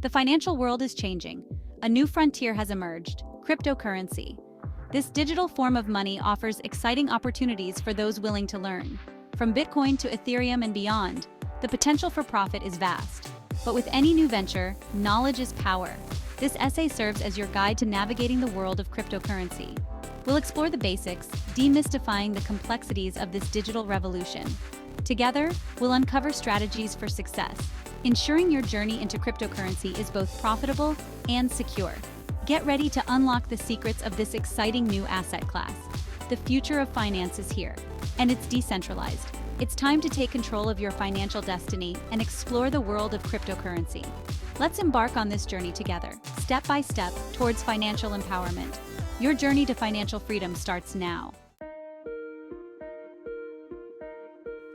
The financial world is changing. A new frontier has emerged: cryptocurrency. This digital form of money offers exciting opportunities for those willing to learn. From Bitcoin to Ethereum and beyond, the potential for profit is vast. But with any new venture, knowledge is power. This essay serves as your guide to navigating the world of cryptocurrency. We'll explore the basics, demystifying the complexities of this digital revolution. Together, we'll uncover strategies for success, ensuring your journey into cryptocurrency is both profitable and secure. Get ready to unlock the secrets of this exciting new asset class. The future of finance is here, and it's decentralized. It's time to take control of your financial destiny and explore the world of cryptocurrency. Let's embark on this journey together, step by step, towards financial empowerment. Your journey to financial freedom starts now.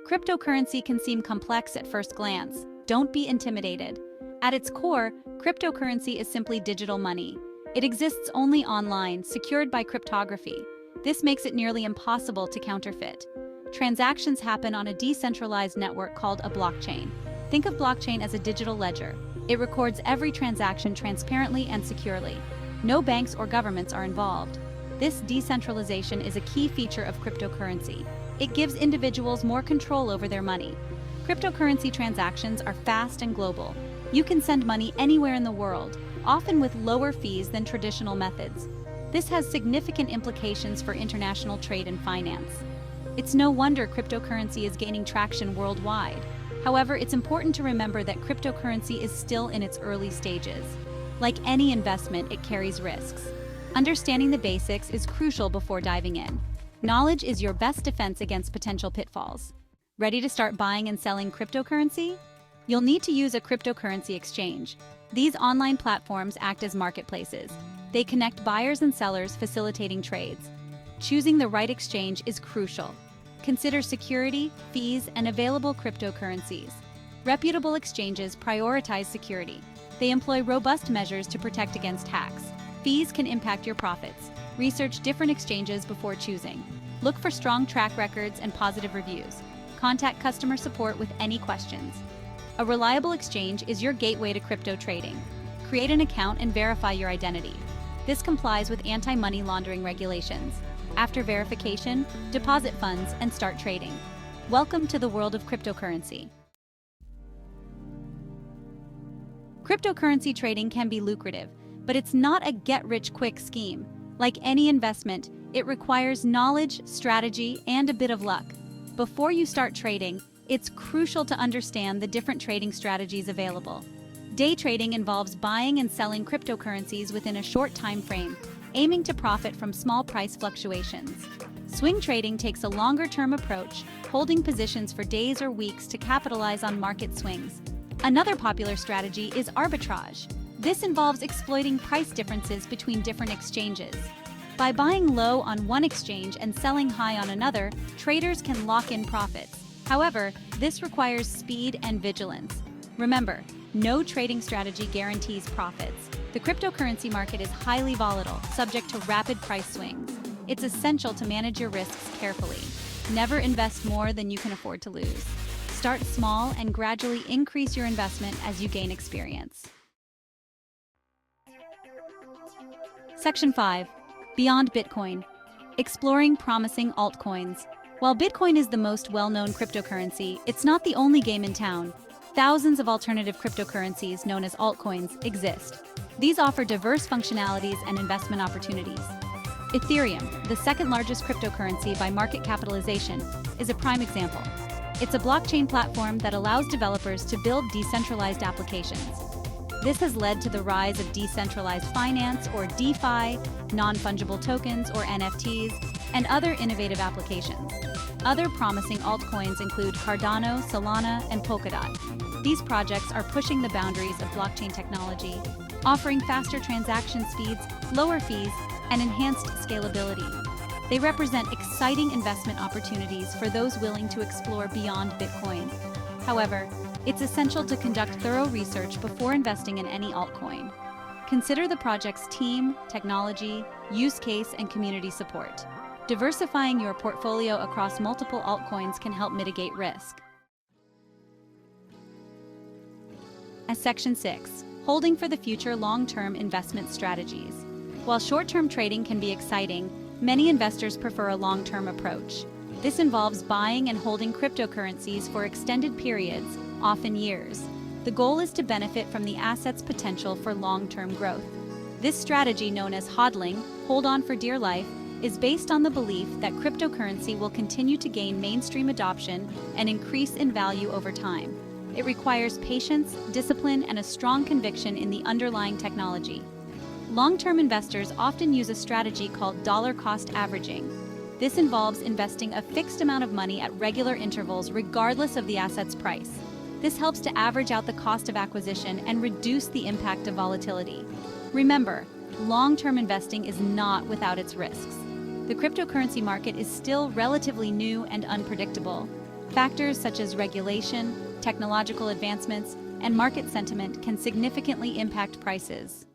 Cryptocurrency can seem complex at first glance. Don't be intimidated. At its core, cryptocurrency is simply digital money. It exists only online, secured by cryptography. This makes it nearly impossible to counterfeit. Transactions happen on a decentralized network called a blockchain. Think of blockchain as a digital ledger. It records every transaction transparently and securely. No banks or governments are involved. This decentralization is a key feature of cryptocurrency. It gives individuals more control over their money. Cryptocurrency transactions are fast and global. You can send money anywhere in the world, often with lower fees than traditional methods. This has significant implications for international trade and finance. It's no wonder cryptocurrency is gaining traction worldwide. However, it's important to remember that cryptocurrency is still in its early stages. Like any investment, it carries risks. Understanding the basics is crucial before diving in. Knowledge is your best defense against potential pitfalls. Ready to start buying and selling cryptocurrency? You'll need to use a cryptocurrency exchange. These online platforms act as marketplaces. They connect buyers and sellers, facilitating trades. Choosing the right exchange is crucial. Consider security, fees, and available cryptocurrencies. Reputable exchanges prioritize security. They employ robust measures to protect against hacks. Fees can impact your profits. Research different exchanges before choosing. Look for strong track records and positive reviews. Contact customer support with any questions. A reliable exchange is your gateway to crypto trading. Create an account and verify your identity. This complies with anti-money laundering regulations. After verification, deposit funds and start trading. Welcome to the world of cryptocurrency. Cryptocurrency trading can be lucrative, but it's not a get-rich-quick scheme. Like any investment, it requires knowledge, strategy, and a bit of luck. Before you start trading, it's crucial to understand the different trading strategies available. Day trading involves buying and selling cryptocurrencies within a short time frame, aiming to profit from small price fluctuations. Swing trading takes a longer-term approach, holding positions for days or weeks to capitalize on market swings. Another popular strategy is arbitrage. This involves exploiting price differences between different exchanges. By buying low on one exchange and selling high on another, traders can lock in profits. However, this requires speed and vigilance. Remember, no trading strategy guarantees profits. The cryptocurrency market is highly volatile, subject to rapid price swings. It's essential to manage your risks carefully. Never invest more than you can afford to lose. Start small and gradually increase your investment as you gain experience. Section 5. Beyond Bitcoin. Exploring promising altcoins. While Bitcoin is the most well-known cryptocurrency, it's not the only game in town. Thousands of alternative cryptocurrencies, known as altcoins, exist. These offer diverse functionalities and investment opportunities. Ethereum, the second largest cryptocurrency by market capitalization, is a prime example. It's a blockchain platform that allows developers to build decentralized applications. This has led to the rise of decentralized finance, or DeFi, non-fungible tokens, or NFTs, and other innovative applications. Other promising altcoins include Cardano, Solana, and Polkadot. These projects are pushing the boundaries of blockchain technology, offering faster transaction speeds, lower fees, and enhanced scalability. They represent exciting investment opportunities for those willing to explore beyond Bitcoin. However, it's essential to conduct thorough research before investing in any altcoin. Consider the project's team, technology, use case, and community support. Diversifying your portfolio across multiple altcoins can help mitigate risk. As Section 6. holding for the future long-term investment strategies. While short-term trading can be exciting, many investors prefer a long-term approach. This involves buying and holding cryptocurrencies for extended periods, often years. The goal is to benefit from the asset's potential for long-term growth. This strategy, known as hodling, hold on for dear life, is based on the belief that cryptocurrency will continue to gain mainstream adoption and increase in value over time. It requires patience, discipline, and a strong conviction in the underlying technology. Long-term investors often use a strategy called dollar-cost averaging. This involves investing a fixed amount of money at regular intervals regardless of the asset's price. This helps to average out the cost of acquisition and reduce the impact of volatility. Remember, long-term investing is not without its risks. The cryptocurrency market is still relatively new and unpredictable. Factors such as regulation, technological advancements, and market sentiment can significantly impact prices.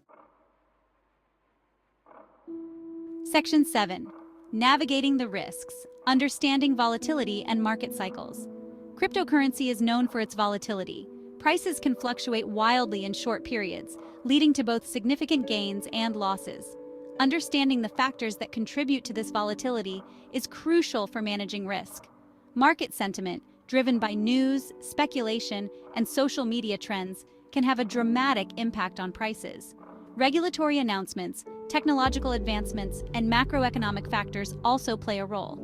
Section 7. Navigating the risks, understanding volatility and market cycles. Cryptocurrency is known for its volatility. Prices can fluctuate wildly in short periods, leading to both significant gains and losses. Understanding the factors that contribute to this volatility is crucial for managing risk. Market sentiment, driven by news, speculation, and social media trends, can have a dramatic impact on prices. Regulatory announcements, technological advancements, and macroeconomic factors also play a role.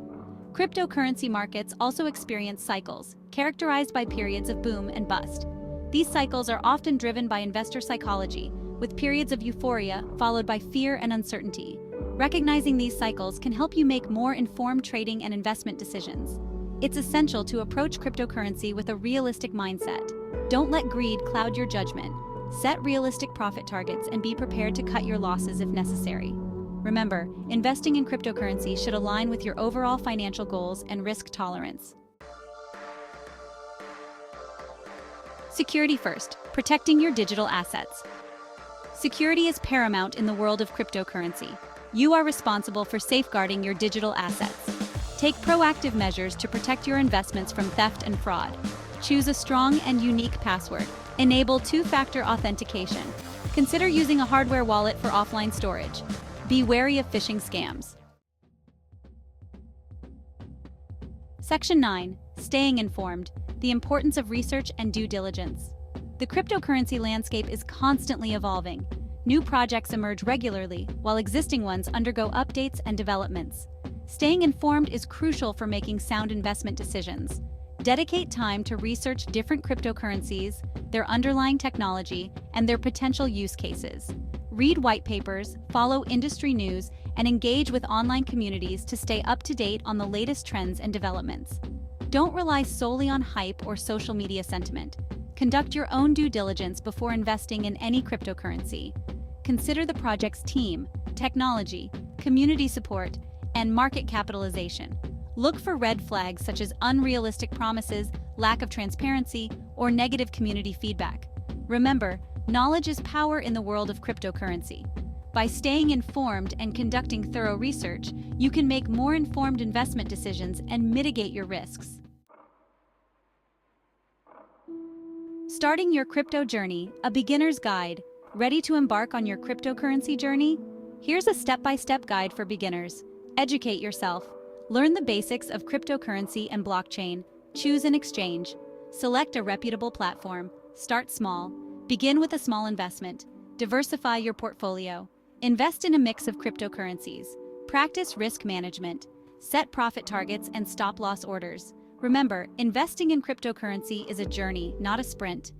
Cryptocurrency markets also experience cycles, characterized by periods of boom and bust. These cycles are often driven by investor psychology, with periods of euphoria followed by fear and uncertainty. Recognizing these cycles can help you make more informed trading and investment decisions. It's essential to approach cryptocurrency with a realistic mindset. Don't let greed cloud your judgment. Set realistic profit targets and be prepared to cut your losses if necessary. Remember, investing in cryptocurrency should align with your overall financial goals and risk tolerance. Security first, protecting your digital assets. Security is paramount in the world of cryptocurrency. You are responsible for safeguarding your digital assets. Take proactive measures to protect your investments from theft and fraud. Choose a strong and unique password. Enable two-factor authentication. Consider using a hardware wallet for offline storage. Be wary of phishing scams. Section 9. Staying informed. The importance of research and due diligence. The cryptocurrency landscape is constantly evolving. New projects emerge regularly, while existing ones undergo updates and developments. Staying informed is crucial for making sound investment decisions. Dedicate time to research different cryptocurrencies, their underlying technology, and their potential use cases. Read white papers, follow industry news, and engage with online communities to stay up to date on the latest trends and developments. Don't rely solely on hype or social media sentiment. Conduct your own due diligence before investing in any cryptocurrency. Consider the project's team, technology, community support, and market capitalization. Look for red flags such as unrealistic promises, lack of transparency, or negative community feedback. Remember, knowledge is power in the world of cryptocurrency. By staying informed and conducting thorough research, you can make more informed investment decisions and mitigate your risks. Starting your crypto journey, a beginner's guide. Ready to embark on your cryptocurrency journey? Here's a step-by-step guide for beginners. Educate yourself. Learn the basics of cryptocurrency and blockchain. Choose an exchange. Select a reputable platform. Start small. Begin with a small investment. Diversify your portfolio. Invest in a mix of cryptocurrencies. Practice risk management. Set profit targets and stop-loss orders. Remember, investing in cryptocurrency is a journey, not a sprint.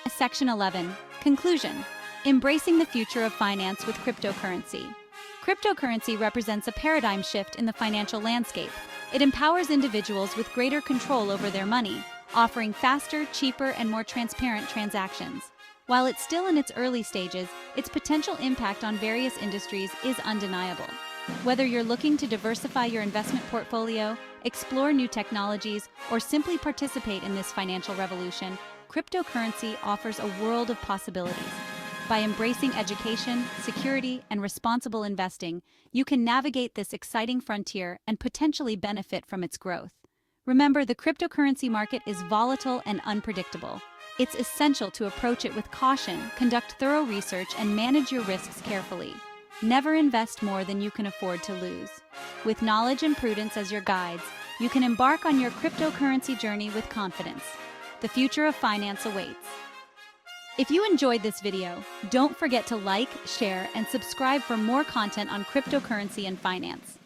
Section 11. Conclusion. Embracing the future of finance with cryptocurrency. Cryptocurrency represents a paradigm shift in the financial landscape. It empowers individuals with greater control over their money, offering faster, cheaper, and more transparent transactions. While it's still in its early stages, its potential impact on various industries is undeniable. Whether you're looking to diversify your investment portfolio, explore new technologies, or simply participate in this financial revolution, cryptocurrency offers a world of possibilities. By embracing education, security, and responsible investing, you can navigate this exciting frontier and potentially benefit from its growth. Remember, the cryptocurrency market is volatile and unpredictable. It's essential to approach it with caution, conduct thorough research, and manage your risks carefully. Never invest more than you can afford to lose. With knowledge and prudence as your guides, you can embark on your cryptocurrency journey with confidence. The future of finance awaits. If you enjoyed this video, don't forget to like, share, and subscribe for more content on cryptocurrency and finance.